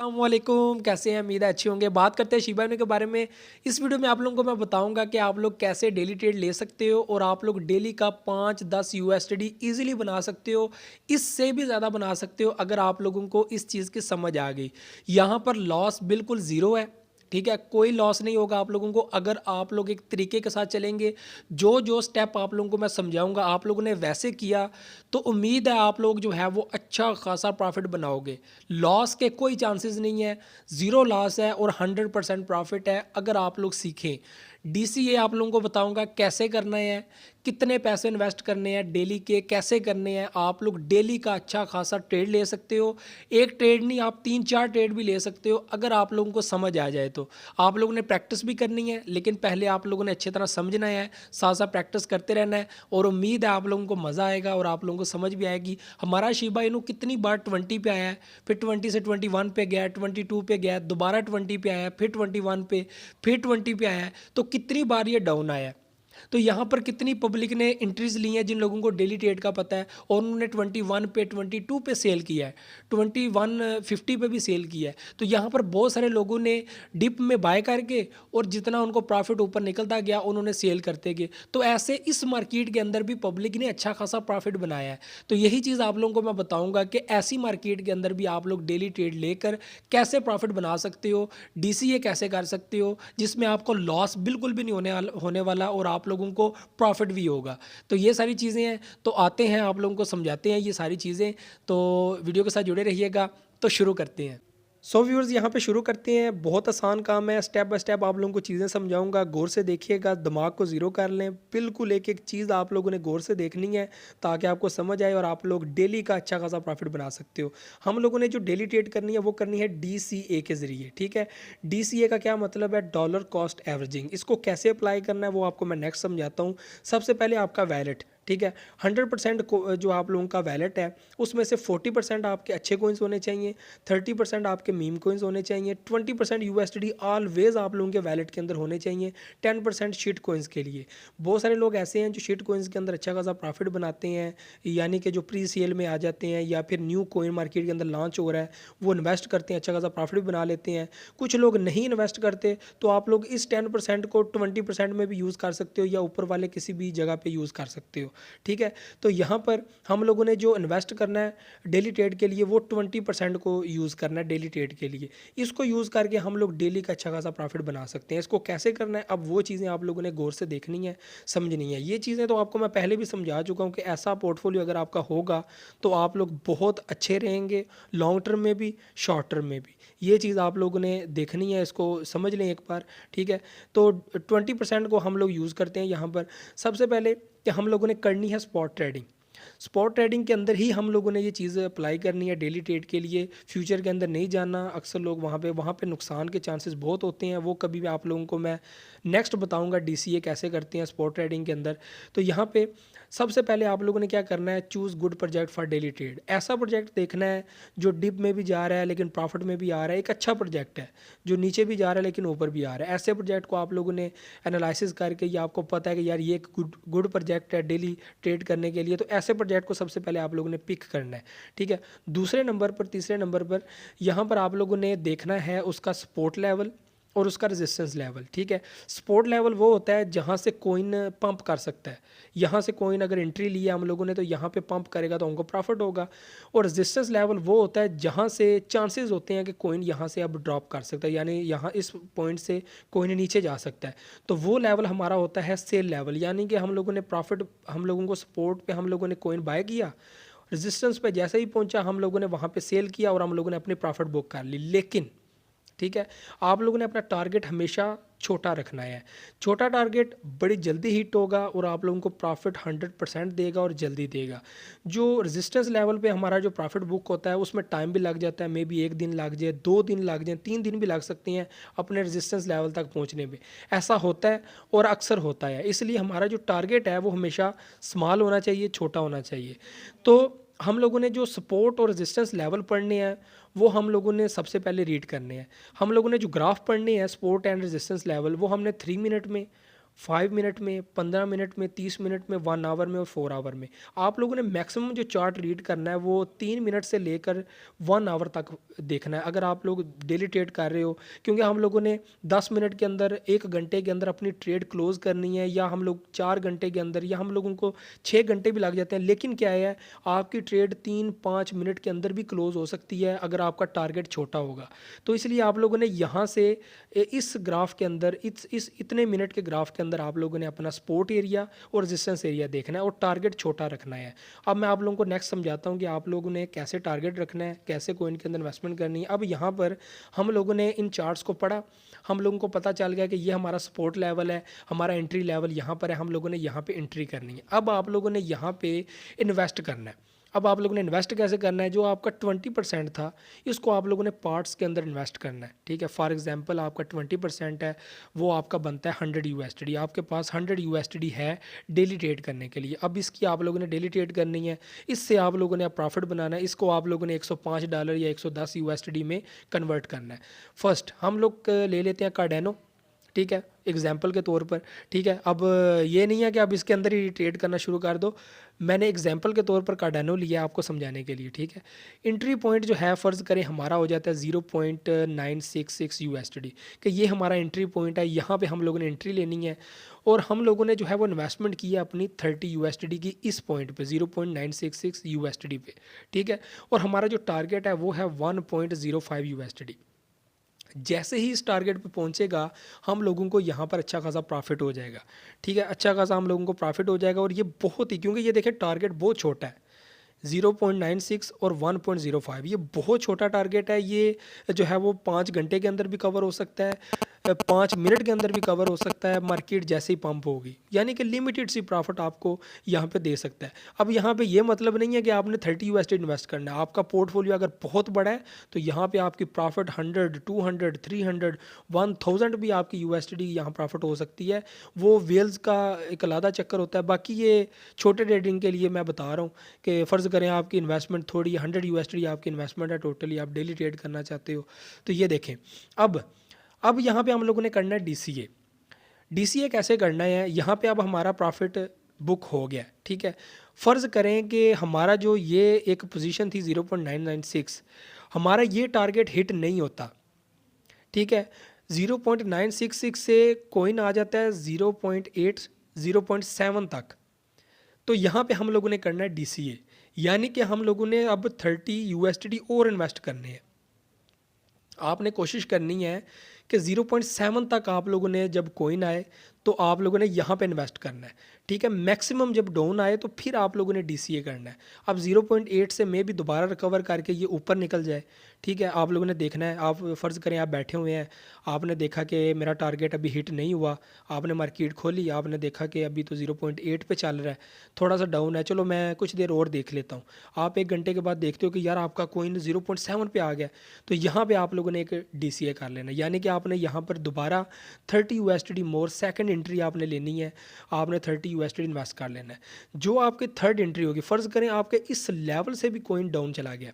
अस्सलामुअलैकुम, कैसे हैं? उम्मीद है अच्छे होंगे। बात करते हैं शिबा इनू के बारे में। इस वीडियो में आप लोगों को मैं बताऊंगा कि आप लोग कैसे डेली ट्रेड ले सकते हो और आप लोग डेली का 5-10 यूएसडी ईजिली बना सकते हो। इससे भी ज़्यादा बना सकते हो अगर आप लोगों को इस चीज़ की समझ आ गई। यहाँ पर लॉस बिल्कुल ज़ीरो है। ठीक है, कोई लॉस नहीं होगा आप लोगों को अगर आप लोग एक तरीके के साथ चलेंगे। जो जो स्टेप आप लोगों को मैं समझाऊंगा आप लोगों ने वैसे किया तो उम्मीद है आप लोग जो है वो अच्छा खासा प्रॉफिट बनाओगे। लॉस के कोई चांसेस नहीं है, ज़ीरो लॉस है और 100% प्रॉफिट है अगर आप लोग सीखें। डीसीए आप लोगों को बताऊंगा कैसे करना है, कितने पैसे इन्वेस्ट करने हैं डेली के, कैसे करने हैं। आप लोग डेली का अच्छा खासा ट्रेड ले सकते हो। एक ट्रेड नहीं, आप 3-4 ट्रेड भी ले सकते हो अगर आप लोगों को समझ आ जाए तो। आप लोगों ने प्रैक्टिस भी करनी है, लेकिन पहले आप लोगों ने अच्छी तरह समझना है, साथ साथ प्रैक्टिस करते रहना है और उम्मीद है आप लोगों को मज़ा आएगा और आप लोगों को समझ भी आएगी। हमारा शिबा इनू कितनी बार 20 पे आया है, फिर 20 से 21 पे गया, 22 पे गया, दोबारा 20 पे आया, फिर 21 पे, फिर 20 पे आया है। तो कितनी बार ये डाउन आया है। तो यहाँ पर कितनी पब्लिक ने एंट्रीज ली हैं जिन लोगों को डेली ट्रेड का पता है और उन्होंने 21 पे, 22 पे सेल किया है, 2150 पे भी सेल किया है। तो यहाँ पर बहुत सारे लोगों ने डिप में बाय करके और जितना उनको प्रॉफिट ऊपर निकलता गया उन्होंने सेल करते गए। तो ऐसे इस मार्केट के अंदर भी पब्लिक ने अच्छा खासा प्रॉफिट बनाया है। तो यही चीज़ आप लोगों को मैं बताऊंगा कि ऐसी मार्केट के अंदर भी आप लोग डेली ट्रेड लेकर कैसे प्रॉफिट बना सकते हो, डीसीए कैसे कर सकते हो जिसमें आपको लॉस बिल्कुल भी नहीं होने वाला और आप लोगों को प्रॉफिट भी होगा। तो ये सारी चीज़ें हैं, तो आते हैं आप लोगों को समझाते हैं ये सारी चीज़ें। तो वीडियो के साथ जुड़े रहिएगा। तो शुरू करते हैं। सो व्यूअर्स, यहाँ पे शुरू करते हैं। बहुत आसान काम है, स्टेप बाय स्टेप आप लोगों को चीज़ें समझाऊंगा। गौर से देखिएगा, दिमाग को ज़ीरो कर लें। बिल्कुल एक एक चीज़ आप लोगों ने गौर से देखनी है ताकि आपको समझ आए और आप लोग डेली का अच्छा खासा प्रॉफिट बना सकते हो। हम लोगों ने जो डेली ट्रेड करनी है वो करनी है डीसीए के ज़रिए। ठीक है, डीसीए का क्या मतलब है? Dollar cost averaging. इसको कैसे अप्लाई करना है वो आपको मैं नेक्स्ट समझाता हूँ। सबसे पहले आपका वैलेट, ठीक है, 100% जो आप लोगों का वैलेट है उसमें से 40% आपके अच्छे कोइंस होने चाहिए, 30% आपके मीम कोइंस होने चाहिए, 20% यूएसडी ऑलवेज आप लोगों के वैलेट के अंदर होने चाहिए, 10% शिट कोइंस के लिए। बहुत सारे लोग ऐसे हैं जो शिट कोइंस के अंदर अच्छा खासा प्रॉफिट बनाते हैं, यानी कि जो प्री सेल में आ जाते हैं या फिर न्यू कोइन मार्केट के अंदर लॉन्च हो रहा है वो इन्वेस्ट करते हैं, अच्छा खासा प्रॉफिट भी बना लेते हैं। कुछ लोग नहीं इन्वेस्ट करते, तो आप लोग इस 10% को 20% में भी यूज़ कर सकते हो या ऊपर वाले किसी भी जगह पर यूज़ कर सकते हो। ठीक है, तो यहाँ पर हम लोगों ने जो इन्वेस्ट करना है डेली ट्रेड के लिए वो 20% को यूज़ करना है डेली ट्रेड के लिए। इसको यूज़ करके हम लोग डेली का अच्छा खासा प्रॉफिट बना सकते हैं। इसको कैसे करना है, अब वो चीज़ें आप लोगों ने गौर से देखनी है, समझनी है। ये चीज़ें तो आपको मैं पहले भी समझा चुका हूँ कि ऐसा पोर्टफोलियो अगर आपका होगा तो आप लोग बहुत अच्छे रहेंगे, लॉन्ग टर्म में भी, शॉर्ट टर्म में भी। ये चीज़ आप लोगों ने देखनी है, इसको समझ लें एक बार। ठीक है, तो 20% को हम लोग यूज़ करते हैं यहाँ पर। सबसे पहले कि हम लोगों ने करनी है स्पॉट ट्रेडिंग। स्पॉट ट्रेडिंग के अंदर ही हम लोगों ने ये चीज़ अप्लाई करनी है डेली ट्रेड के लिए। फ्यूचर के अंदर नहीं जाना। अक्सर लोग वहाँ पे नुकसान के चांसेस बहुत होते हैं, वो कभी भी आप लोगों को मैं नेक्स्ट बताऊंगा डीसीए कैसे करते हैं स्पॉट ट्रेडिंग के अंदर। तो यहाँ पे सबसे पहले आप लोगों ने क्या करना है, choose good project for daily trade. ऐसा प्रोजेक्ट देखना है जो डिप में भी जा रहा है लेकिन प्रॉफिट में भी आ रहा है, एक अच्छा प्रोजेक्ट है जो नीचे भी जा रहा है लेकिन ऊपर भी आ रहा है। ऐसे प्रोजेक्ट को आप लोगों ने एनालिसिस करके, ये आपको पता है कि यार ये एक गुड प्रोजेक्ट है डेली ट्रेड करने के लिए, तो ऐसे प्रोजेक्ट को सबसे पहले आप लोगों ने पिक करना है। ठीक है, दूसरे नंबर पर, तीसरे नंबर पर यहाँ पर आप लोगों ने देखना है उसका सपोर्ट लेवल और उसका रेजिस्टेंस लेवल। ठीक है, सपोर्ट लेवल वो होता है जहाँ से कोइन पंप कर सकता है। यहाँ से कोइन अगर एंट्री लिया हम लोगों ने तो यहाँ पे पंप करेगा तो हमको प्रॉफिट होगा। और रेजिस्टेंस लेवल वो होता है जहाँ से चांसेस होते हैं कि कोइन यहाँ से अब ड्रॉप कर सकता है, यानी यहाँ इस पॉइंट से कोइन नीचे जा सकता है। तो वो लेवल हमारा होता है सेल लेवल, यानी कि हम लोगों ने प्रॉफिट, हम लोगों को सपोर्ट पे हम लोगों ने कोइन बाय किया, रेजिस्टेंस पे जैसे ही पहुंचा हम लोगों ने वहाँ पे सेल किया और हम लोगों ने अपनी प्रॉफिट बुक कर ली। लेकिन ठीक है, आप लोगों ने अपना टारगेट हमेशा छोटा रखना है। छोटा टारगेट बड़ी जल्दी हिट होगा और आप लोगों को प्रॉफिट 100% देगा और जल्दी देगा। जो रेजिस्टेंस लेवल पे हमारा जो प्रॉफिट बुक होता है उसमें टाइम भी लग जाता है, मे बी 1 दिन लग जाए, 2 दिन लग जाए, 3 दिन भी लग सकते हैं अपने रेजिस्टेंस लेवल तक पहुंचने में। ऐसा होता है और अक्सर होता है, इसलिए हमारा जो टारगेट है वो हमेशा स्मॉल होना चाहिए, छोटा होना चाहिए। तो हम लोगों ने जो सपोर्ट और रेजिस्टेंस लेवल पढ़ने हैं वो हम लोगों ने सबसे पहले रीड करने हैं। हम लोगों ने जो ग्राफ पढ़ने हैं सपोर्ट एंड रेजिस्टेंस लेवल वो हमने 3 मिनट में, 5 मिनट में, 15 मिनट में, 30 मिनट में, 1 आवर में और 4 आवर में। आप लोगों ने मैक्सिमम जो चार्ट रीड करना है वो 3 मिनट से लेकर 1 आवर तक देखना है अगर आप लोग डेली ट्रेड कर रहे हो, क्योंकि हम लोगों ने 10 मिनट के अंदर, 1 घंटे के अंदर अपनी ट्रेड क्लोज़ करनी है, या हम लोग 4 घंटे के अंदर, या हम लोगों को 6 घंटे भी लग जाते हैं। लेकिन क्या है, आपकी ट्रेड 3-5 मिनट के अंदर भी क्लोज़ हो सकती है अगर आपका टारगेट छोटा होगा। तो इसलिए आप लोगों ने यहाँ से इस ग्राफ के अंदर, इस इतने मिनट के ग्राफ के अंदर आप लोगों ने अपना सपोर्ट एरिया और रेजिस्टेंस एरिया देखना है और टारगेट छोटा रखना है। अब मैं आप लोगों को नेक्स्ट समझाता हूँ कि आप लोगों ने कैसे टारगेट रखना है, कैसे कोइन के अंदर इन्वेस्टमेंट करनी है। अब यहाँ पर हम लोगों ने इन चार्ट्स को पढ़ा, हम लोगों को पता चल गया कि ये हमारा सपोर्ट लेवल है, हमारा एंट्री लेवल यहाँ पर है, हम लोगों ने यहाँ पे एंट्री करनी है। अब आप लोगों ने यहाँ पे इन्वेस्ट करना है। अब आप लोगों ने इन्वेस्ट कैसे करना है, जो आपका 20% था इसको आप लोगों ने पार्ट्स के अंदर इन्वेस्ट करना है। ठीक है, फॉर एग्जांपल आपका 20% है, वो आपका बनता है 100 यूएसडी। आपके पास 100 यूएसडी है डेली ट्रेड करने के लिए। अब इसकी आप लोगों ने डेली ट्रेड करनी है, इससे आप लोगों ने प्रॉफिट बनाना है। इसको आप लोगों ने $105 या 110 यूएसडी में कन्वर्ट करना है। फर्स्ट हम लोग ले लेते हैं कार्डेनो, ठीक है, एग्जाम्पल के तौर पर। ठीक है, अब ये नहीं है कि आप इसके अंदर ही ट्रेड करना शुरू कर दो, मैंने एग्जाम्पल के तौर पर कार्डेनो लिया आपको समझाने के लिए। ठीक है, एंट्री पॉइंट जो है फ़र्ज़ करें हमारा हो जाता है 0.966 यूएसडी, कि ये हमारा एंट्री पॉइंट है, यहाँ पे हम लोगों ने एंट्री लेनी है। और हम लोगों ने जो है वो इन्वेस्टमेंट की है अपनी 30 यूएसडी की इस पॉइंट पे 0.966 यूएसडी पे। ठीक है, और हमारा जो टारगेट है वो है 1.05 यूएसडी। जैसे ही इस टारगेट पे पहुंचेगा हम लोगों को यहाँ पर अच्छा खासा प्रॉफिट हो जाएगा। ठीक है, अच्छा खासा हम लोगों को प्रॉफिट हो जाएगा। और ये बहुत ही, क्योंकि ये देखें टारगेट बहुत छोटा है, 0.96 और 1.05, ये बहुत छोटा टारगेट है। ये जो है वो 5 घंटे के अंदर भी कवर हो सकता है, 5 मिनट के अंदर भी कवर हो सकता है, मार्केट जैसे ही पंप होगी। यानी कि लिमिटेड सी प्रॉफिट आपको यहाँ पे दे सकता है। अब यहाँ पे ये मतलब नहीं है कि आपने 30 यूएसडी इन्वेस्ट करना है। आपका पोर्टफोलियो अगर बहुत बड़ा है तो यहाँ पे आपकी प्रॉफिट 100, 200, 300, 1000 भी आपकी यूएसडी यहाँ प्रॉफिट हो सकती है। वो वेल्स का एक अलग चक्कर होता है। बाकी ये छोटे ट्रेडिंग के लिए मैं बता रहा हूँ कि फ़र्ज़ करें आपकी इन्वेस्टमेंट थोड़ी 100 यूएसडी आपकी इन्वेस्टमेंट है टोटली, आप डेली ट्रेड करना चाहते हो तो ये देखें। अब यहाँ पे हम लोगों ने करना है डीसीए। डीसीए कैसे करना है, यहाँ पे अब हमारा प्रॉफिट बुक हो गया। ठीक है, फ़र्ज़ करें कि हमारा जो ये एक पोजीशन थी 0.996, हमारा ये टारगेट हिट नहीं होता। ठीक है, 0.966 से कॉइन आ जाता है 0.8, 0.7 तक। तो यहाँ पे हम लोगों ने करना है डीसीए, यानी कि हम लोगों ने अब 30 यूएसडी और इन्वेस्ट करने हैं। आपने कोशिश करनी है कि 0.7 तक आप लोगों ने जब कॉइन आए तो आप लोगों ने यहाँ पे इन्वेस्ट करना है। ठीक है, मैक्सिमम जब डाउन आए तो फिर आप लोगों ने डीसीए करना है। अब 0.8 से मे भी दोबारा रिकवर करके ये ऊपर निकल जाए। ठीक है, आप लोगों ने देखना है। आप फ़र्ज़ करें आप बैठे हुए हैं, आपने देखा कि मेरा टारगेट अभी हिट नहीं हुआ, आपने मार्केट खोली, आपने देखा कि अभी तो 0.8 पे चल रहा है, थोड़ा सा डाउन है, चलो मैं कुछ देर और देख लेता हूँ। आप 1 घंटे के बाद देखते हो कि यार आपका कॉइन 0.7 पे आ गया, तो यहाँ पे आप लोगों ने एक डीसीए कर लेना, यानी कि आपने यहाँ पर दोबारा 30 यूएसडी मोर सेकंड एंट्री आपने लेनी है, आपने 30 यूएसडी इन्वेस्ट कर लेना है। जो आपकी थर्ड एंट्री होगी, फ़र्ज़ करें आपके इस लेवल से भी कॉइन डाउन चला गया,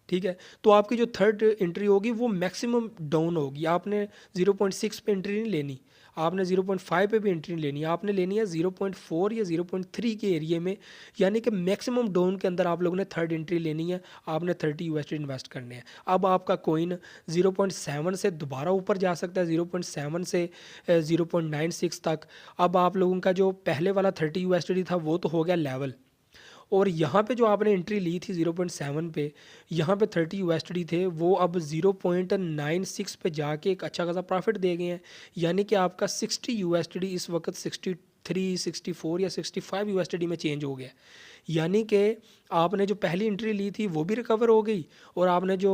ठीक है, तो आपकी जो थर्ड एंट्री होगी वो मैक्सिमम डाउन होगी। आपने 0.6 पे एंट्री नहीं लेनी, आपने 0.5 पे भी एंट्री नहीं लेनी, आपने लेनी है 0.4 या 0.3 के एरिए में, यानी कि मैक्सिमम डाउन के अंदर आप लोगों ने थर्ड एंट्री लेनी है। आपने 30 यूएसडी इन्वेस्ट करने हैं। अब आपका कॉइन 0.7 से दोबारा ऊपर जा सकता है, 0.7 से 0.96 तक। अब आप लोगों का जो पहले वाला 30 यूएसडी था वो तो हो गया लेवल, और यहाँ पे जो आपने एंट्री ली थी 0.7 पे, यहाँ पे 30 यूएसडी थे, वो अब 0.96 पे जाके एक अच्छा खासा प्रॉफिट दे गए हैं। यानी कि आपका 60 यूएसडी इस वक्त 63, 64 या 65 यूएसडी में चेंज हो गया। यानी कि आपने जो पहली एंट्री ली थी वो भी रिकवर हो गई, और आपने जो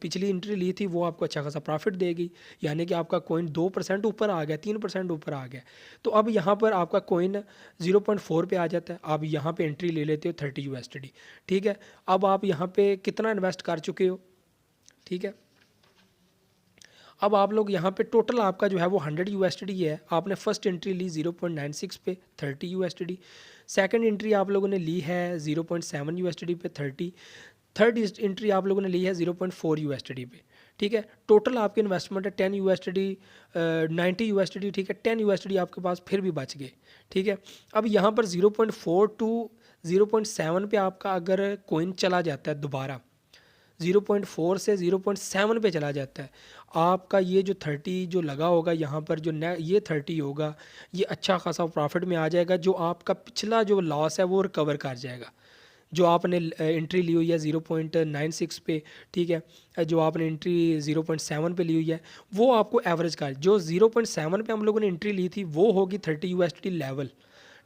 पिछली एंट्री ली थी वो आपको अच्छा खासा प्रॉफिट देगी। यानी कि आपका कॉइन 2% ऊपर आ गया, 3% ऊपर आ गया। तो अब यहाँ पर आपका कॉइन 0.4 पे आ जाता है। आप यहाँ पे एंट्री ले लेते हो 30 यूएसडी। ठीक है, अब आप यहाँ पे कितना इन्वेस्ट कर चुके हो, ठीक है, अब आप लोग यहाँ पे टोटल आपका जो है वो 100 यूएसडी है। आपने फर्स्ट एंट्री ली 0.96 पे 30 यूएसडी, सेकंड एंट्री आप लोगों ने ली है 0.7 यूएसडी पे 30, थर्ड एंट्री आप लोगों ने ली है 0.4 यूएसडी पे। ठीक है। टोटल आपकी इन्वेस्टमेंट है 10 यूएसडी 90 यूएसडी, ठीक है। 10 यूएसडी आपके पास फिर भी बच गए, ठीक है। अब यहाँ पर 0.4 टू 0.7 पे आपका अगर कोइन चला जाता है दोबारा, 0.4 से 0.7 पे चला जाता है, आपका ये जो 30 जो लगा होगा यहाँ पर, जो ये 30 होगा, ये अच्छा खासा प्रॉफिट में आ जाएगा, जो आपका पिछला जो लॉस है वो रिकवर कर जाएगा। जो आपने एंट्री ली हुई है 0.96 पे, ठीक है, जो आपने एंट्री 0.7 पे ली हुई है, वो आपको एवरेज कर, जो 0.7 पे हम लोगों ने एंट्री ली थी वो होगी 30 यूएसडी लेवल,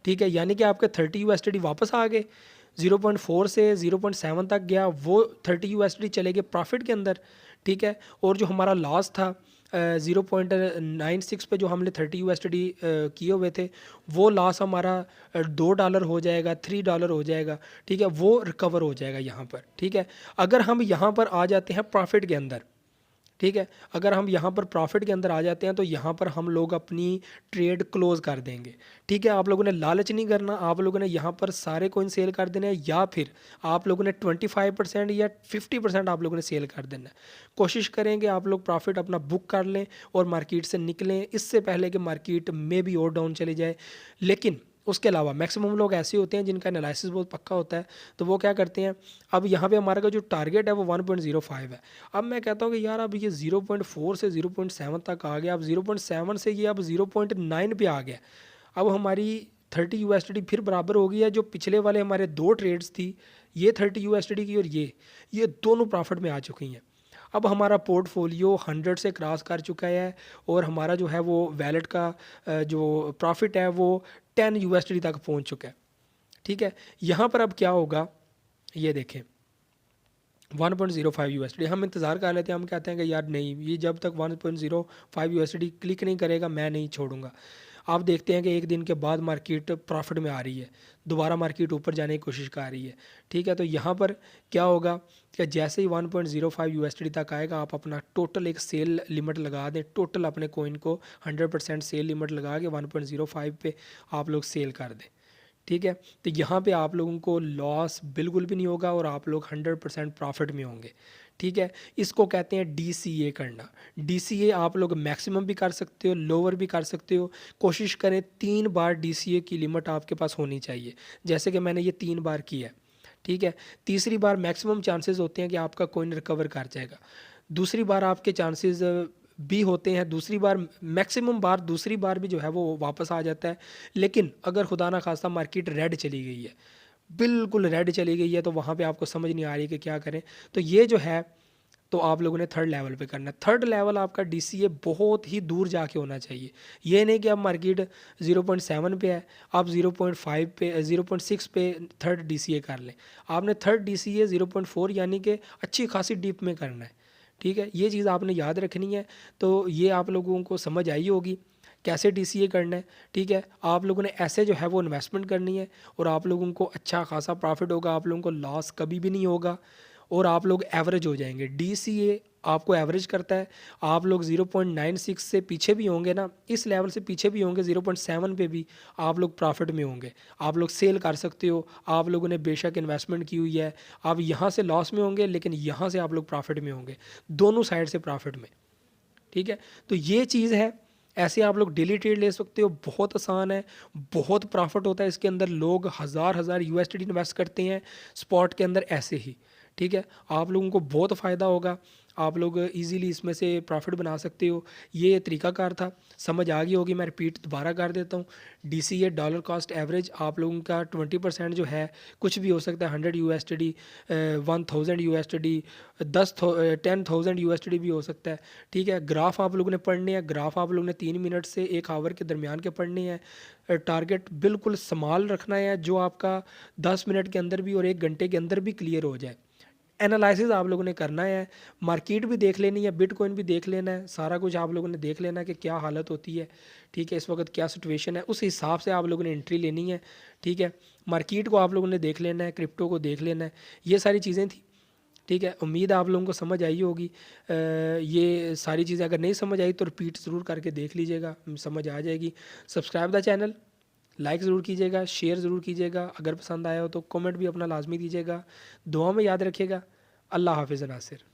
ठीक है। यानी कि आपके 30 यूएसडी वापस आ गए, 0.4 से 0.7 तक गया, वो 30 यूएसडी चले गए प्रॉफिट के अंदर, ठीक है। और जो हमारा लॉस था 0.96 पे जो हमने 30 यूएसडी किए हुए थे, वो लॉस हमारा $2 हो जाएगा, $3 हो जाएगा, ठीक है, वो रिकवर हो जाएगा यहाँ पर, ठीक है। अगर हम यहाँ पर आ जाते हैं प्रॉफिट के अंदर, ठीक है, अगर हम यहाँ पर प्रॉफिट के अंदर आ जाते हैं तो यहाँ पर हम लोग अपनी ट्रेड क्लोज कर देंगे, ठीक है। आप लोगों ने लालच नहीं करना, आप लोगों ने यहाँ पर सारे कोइन सेल कर देने हैं, या फिर आप लोगों ने 25% या 50% आप लोगों ने सेल कर देना है। कोशिश करेंगे आप लोग प्रॉफिट अपना बुक कर लें और मार्केट से निकलें इससे पहले कि मार्केट में भी और डाउन चली जाए। लेकिन उसके अलावा मैक्सिमम लोग ऐसे होते हैं जिनका एनालिसिस बहुत पक्का होता है, तो वो क्या करते हैं, अब यहाँ पे हमारा का जो टारगेट है वो 1.05 है। अब मैं कहता हूँ कि यार अब ये 0.4 से 0.7 तक आ गया, अब 0.7 से ये अब 0.9 पे आ गया, अब हमारी 30 यूएसडी फिर बराबर हो गई है। जो पिछले वाले हमारे 2 ट्रेड्स थी, ये 30 यूएसडी की और ये दोनों प्रॉफिट में आ चुकी हैं। अब हमारा पोर्टफोलियो 100 से क्रॉस कर चुका है और हमारा जो है वो वैलेट का जो प्रॉफिट है वो 10 यूएसडी तक पहुंच चुका है, ठीक है। यहाँ पर अब क्या होगा ये देखें, 1.05 यूएसडी हम इंतज़ार कर लेते हैं, हम कहते हैं कि यार नहीं, ये जब तक 1.05 यूएसडी क्लिक नहीं करेगा मैं नहीं छोड़ूंगा। आप देखते हैं कि एक दिन के बाद मार्केट प्रॉफिट में आ रही है, दोबारा मार्केट ऊपर जाने की कोशिश कर रही है, ठीक है। तो यहाँ पर क्या होगा कि जैसे ही 1.05 यूएसडी तक आएगा, आप अपना टोटल एक सेल लिमिट लगा दें, टोटल अपने कोइन को 100% सेल लिमिट लगा के 1.05 पे आप लोग सेल कर दें, ठीक है। तो यहाँ पे आप लोगों को लॉस बिल्कुल भी नहीं होगा और आप लोग 100% प्रॉफिट में होंगे, ठीक है। इसको कहते हैं DCA करना। DCA आप लोग मैक्सिमम भी कर सकते हो, लोअर भी कर सकते हो। कोशिश करें 3 बार DCA की लिमिट आपके पास होनी चाहिए, जैसे कि मैंने ये 3 बार किया है, ठीक है। तीसरी बार मैक्सिमम चांसेस होते हैं कि आपका कोइन रिकवर कर जाएगा, दूसरी बार आपके चांसेस भी होते हैं, दूसरी बार मैक्सिमम बार दूसरी बार भी जो है वो वापस आ जाता है। लेकिन अगर खुदा ना खास्ता मार्केट रेड चली गई है, बिल्कुल रेड चली गई है, तो वहाँ पे आपको समझ नहीं आ रही कि क्या करें, तो ये जो है तो आप लोगों ने 3rd लेवल पे करना है। 3rd लेवल आपका DCA बहुत ही दूर जाके होना चाहिए। ये नहीं कि अब मार्केट 0.7 पे है, आप 0.5 पे 0.6 पे 3rd DCA कर लें। आपने 3rd DCA 0.4 यानी कि अच्छी खासी डीप में करना है, ठीक है। ये चीज़ आपने याद रखनी है। तो ये आप लोगों को समझ आई होगी कैसे DCA करना है, ठीक है। आप लोगों ने ऐसे जो है वो इन्वेस्टमेंट करनी है और आप लोगों को अच्छा खासा प्रॉफिट होगा, आप लोगों को लॉस कभी भी नहीं होगा और आप लोग एवरेज हो जाएंगे। DCA आपको एवरेज करता है, आप लोग 0.96 से पीछे भी होंगे ना, इस लेवल से पीछे भी होंगे, 0.7 पे भी आप लोग प्रॉफिट में होंगे, आप लोग सेल कर सकते हो। आप लोगों ने बेशक इन्वेस्टमेंट की हुई है, आप यहाँ से लॉस में होंगे लेकिन यहाँ से आप लोग प्रॉफिट में होंगे, दोनों साइड से प्रॉफिट में, ठीक है। तो ये चीज़ है, ऐसे आप लोग डेली ट्रेड ले सकते हो, बहुत आसान है, बहुत प्रॉफिट होता है इसके अंदर। लोग हज़ार यूएसडी इन्वेस्ट करते हैं स्पॉट के अंदर ऐसे ही, ठीक है। आप लोगों को बहुत फ़ायदा होगा, आप लोग इजीली इसमें से प्रॉफिट बना सकते हो। ये तरीकाकार था, समझ आ गई होगी, मैं रिपीट दोबारा कर देता हूँ। DCA डॉलर कॉस्ट एवरेज आप लोगों का 20% जो है कुछ भी हो सकता है, 100 यूएसडी 1000 यूएसडी 10,000 यूएसडी भी हो सकता है, ठीक है। ग्राफ आप लोगों ने पढ़ने हैं, ग्राफ आप लोगों ने 3 मिनट से 1 आवर के दरमियान के पढ़ने हैं। टारगेट बिल्कुल स्मॉल रखना है जो आपका 10 मिनट के अंदर भी और 1 घंटे के अंदर भी क्लियर हो जाए। एनालिसिस आप लोगों ने करना है, मार्केट भी देख लेनी है, बिटकॉइन भी देख लेना है, सारा कुछ आप लोगों ने देख लेना है कि क्या हालत होती है, ठीक है, इस वक्त क्या सिचुएशन है, उस हिसाब से आप लोगों ने एंट्री लेनी है, ठीक है। मार्केट को आप लोगों ने देख लेना है, क्रिप्टो को देख लेना है, ये सारी चीज़ें थी, ठीक है। उम्मीद आप लोगों को समझ आई होगी। ये सारी चीज़ें अगर नहीं समझ आई तो रिपीट ज़रूर करके देख लीजिएगा, समझ आ जाएगी। सब्सक्राइब द चैनल, लाइक ज़रूर कीजिएगा, शेयर ज़रूर कीजिएगा, अगर पसंद आया हो तो कमेंट भी अपना लाजमी दीजिएगा। दुआ में याद रखिएगा। अल्लाह हाफिज़ नासिर।